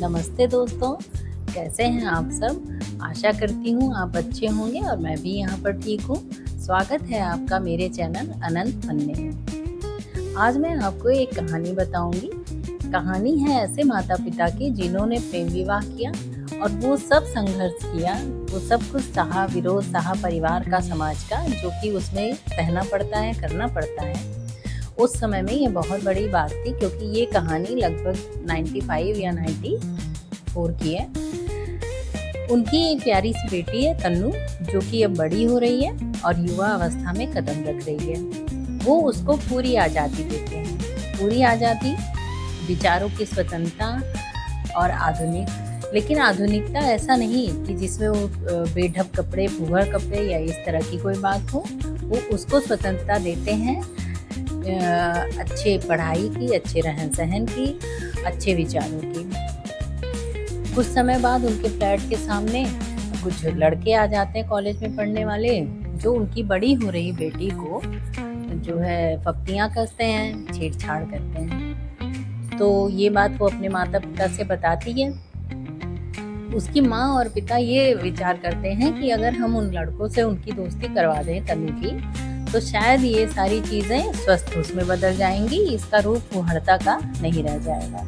नमस्ते दोस्तों, कैसे हैं आप सब। आशा करती हूँ आप अच्छे होंगे और मैं भी यहाँ पर ठीक हूँ। स्वागत है आपका मेरे चैनल अनंत पन्ने में। आज मैं आपको एक कहानी बताऊंगी। कहानी है ऐसे माता पिता की जिन्होंने प्रेम विवाह किया और वो सब संघर्ष किया, वो सब कुछ सहा, विरोध सहा परिवार का, समाज का, जो कि उसमें सहना पड़ता है, करना पड़ता है। उस समय में ये बहुत बड़ी बात थी, क्योंकि ये कहानी लगभग 95 या 94 की है। उनकी एक प्यारी सी बेटी है तन्नू, जो कि अब बड़ी हो रही है और युवा अवस्था में कदम रख रही है। वो उसको पूरी आज़ादी देते हैं, पूरी आज़ादी, विचारों की स्वतंत्रता और आधुनिक। लेकिन आधुनिकता ऐसा नहीं कि जिसमें वो बेढब कपड़े, फुहर कपड़े या इस तरह की कोई बात हो। वो उसको स्वतंत्रता देते हैं अच्छे पढ़ाई की, अच्छे रहन सहन की, अच्छे विचारों की। कुछ समय बाद उनके फ्लैट के सामने कुछ लड़के आ जाते हैं कॉलेज में पढ़ने वाले, जो उनकी बड़ी हो रही बेटी को जो है पप्तियाँ कसते हैं, छेड़छाड़ करते हैं। तो ये बात वो अपने माता पिता से बताती है। उसकी माँ और पिता ये विचार करते हैं कि अगर हम उन लड़कों से उनकी दोस्ती करवा दें तन्नू की, तो शायद ये सारी चीज़ें स्वस्थ उसमें बदल जाएंगी, इसका रूप फुहड़ता का नहीं रह जाएगा।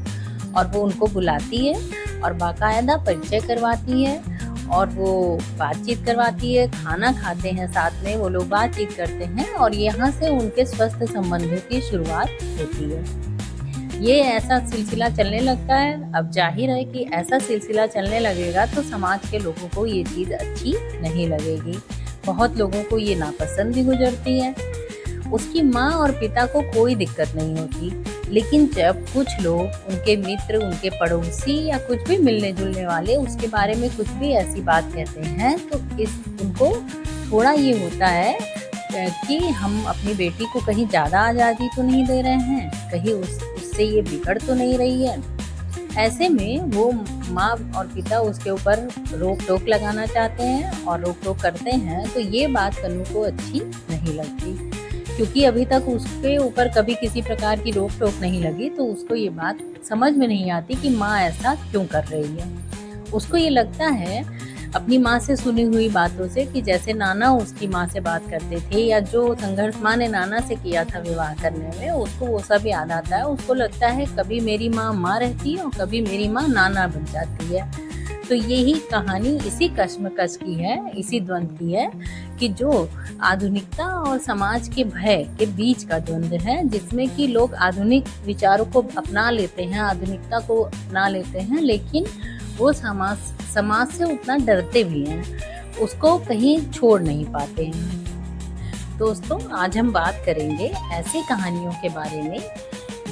और वो उनको बुलाती है और बाकायदा परिचय करवाती है और वो बातचीत करवाती है, खाना खाते हैं साथ में, वो लोग बातचीत करते हैं और यहाँ से उनके स्वस्थ संबंधों की शुरुआत होती है। ये ऐसा सिलसिला चलने लगता है। अब जाहिर है कि ऐसा सिलसिला चलने लगेगा तो समाज के लोगों को ये चीज़ अच्छी नहीं लगेगी। बहुत लोगों को ये नापसंद भी गुजरती है। उसकी माँ और पिता को कोई दिक्कत नहीं होती, लेकिन जब कुछ लोग, उनके मित्र, उनके पड़ोसी या कुछ भी मिलने जुलने वाले उसके बारे में कुछ भी ऐसी बात कहते हैं, तो उनको थोड़ा ये होता है कि हम अपनी बेटी को कहीं ज़्यादा आज़ादी तो नहीं दे रहे हैं, कहीं उससे ये बिगड़ तो नहीं रही है। ऐसे में वो माँ और पिता उसके ऊपर रोक टोक लगाना चाहते हैं और रोक टोक करते हैं। तो ये बात तन्नू को अच्छी नहीं लगती, क्योंकि अभी तक उसके ऊपर कभी किसी प्रकार की रोक टोक नहीं लगी, तो उसको ये बात समझ में नहीं आती कि माँ ऐसा क्यों कर रही है। उसको ये लगता है अपनी माँ से सुनी हुई बातों से कि जैसे नाना उसकी माँ से बात करते थे, या जो संघर्ष माँ ने नाना से किया था विवाह करने में, उसको वो सब याद आता है। उसको लगता है कभी मेरी माँ माँ रहती है और कभी मेरी माँ नाना बन जाती है। तो यही कहानी इसी कश्मकश की है, इसी द्वंद्व की है कि जो आधुनिकता और समाज के भय के बीच का द्वंद्व है, जिसमें कि लोग आधुनिक विचारों को अपना लेते हैं, आधुनिकता को अपना लेते हैं, लेकिन वो समाज से उतना डरते भी हैं, उसको कहीं छोड़ नहीं पाते हैं। दोस्तों, आज हम बात करेंगे ऐसी कहानियों के बारे में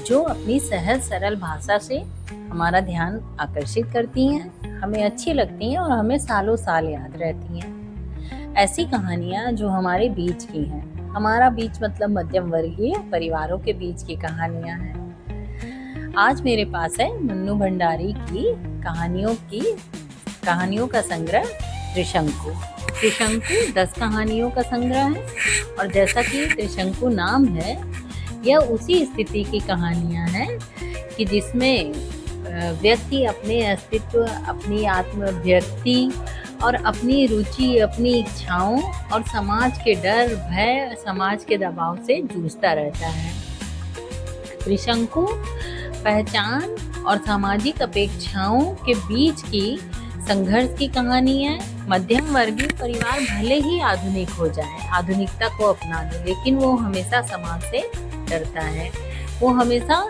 जो अपनी सहज सरल भाषा से हमारा ध्यान आकर्षित करती हैं, हमें अच्छी लगती हैं और हमें सालों साल याद रहती हैं। ऐसी कहानियाँ जो हमारे बीच की हैं, हमारा बीच मतलब मध्यम वर्गीय परिवारों के बीच की कहानियाँ हैं। आज मेरे पास है मन्नू भंडारी की कहानियों का संग्रह त्रिशंकु। त्रिशंकु 10 कहानियों का संग्रह है और जैसा कि त्रिशंकु नाम है, यह उसी स्थिति की कहानियां हैं कि जिसमें व्यक्ति अपने अस्तित्व, अपनी आत्माभिव्यक्ति और अपनी रुचि, अपनी इच्छाओं और समाज के डर, भय, समाज के दबाव से जूझता रहता है। त्रिशंकु पहचान और सामाजिक अपेक्षाओं के बीच की संघर्ष की कहानी है। मध्यम वर्गीय परिवार भले ही आधुनिक हो जाए, आधुनिकता को अपना ले, लेकिन वो हमेशा समाज से डरता है। वो हमेशा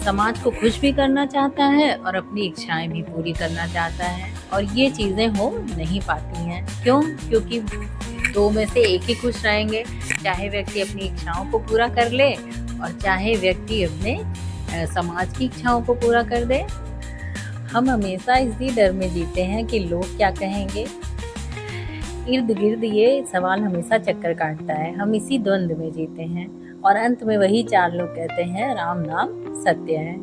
समाज को खुश भी करना चाहता है और अपनी इच्छाएं भी पूरी करना चाहता है, और ये चीज़ें हो नहीं पाती हैं। क्यों? क्योंकि दो में से एक ही खुश रहेंगे, चाहे व्यक्ति अपनी इच्छाओं को पूरा कर ले और चाहे व्यक्ति अपने समाज की इच्छाओं को पूरा कर दे। हम हमेशा इसी डर में जीते हैं कि लोग क्या कहेंगे। इर्द गिर्द ये सवाल हमेशा चक्कर काटता है। हम इसी द्वंद्व में जीते हैं और अंत में वही 4 लोग कहते हैं, राम नाम सत्य है।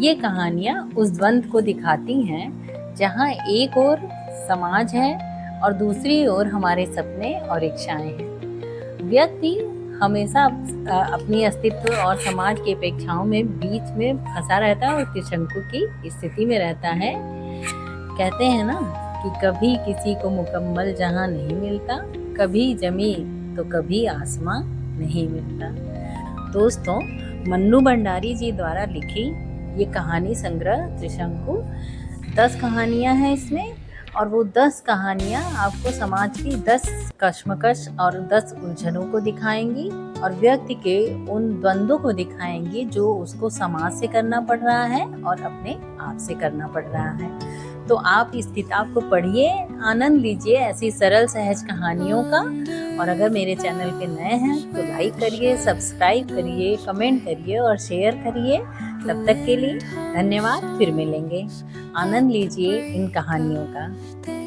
ये कहानियाँ उस द्वंद्व को दिखाती हैं जहाँ एक ओर समाज है और दूसरी ओर हमारे सपने और इच्छाएं हैं। व्यक्ति हमेशा अपनी अस्तित्व और समाज की अपेक्षाओं में बीच में फंसा रहता है और त्रिशंकु की स्थिति में रहता है। कहते हैं ना कि कभी किसी को मुकम्मल जहां नहीं मिलता, कभी जमीन तो कभी आसमां नहीं मिलता। दोस्तों, मन्नू भंडारी जी द्वारा लिखी ये कहानी संग्रह त्रिशंकु 10 कहानियां हैं इसमें, और वो 10 कहानियां आपको समाज की 10 कश्मकश और 10 उलझनों को दिखाएंगी और व्यक्ति के उन द्वंद्वों को दिखाएंगी जो उसको समाज से करना पड़ रहा है और अपने आप से करना पड़ रहा है। तो आप इस किताब को पढ़िए, आनंद लीजिए ऐसी सरल सहज कहानियों का। और अगर मेरे चैनल पे नए हैं तो लाइक करिए, सब्सक्राइब करिए, कमेंट करिए और शेयर करिए। तब तक के लिए धन्यवाद, फिर मिलेंगे। आनंद लीजिए इन कहानियों का।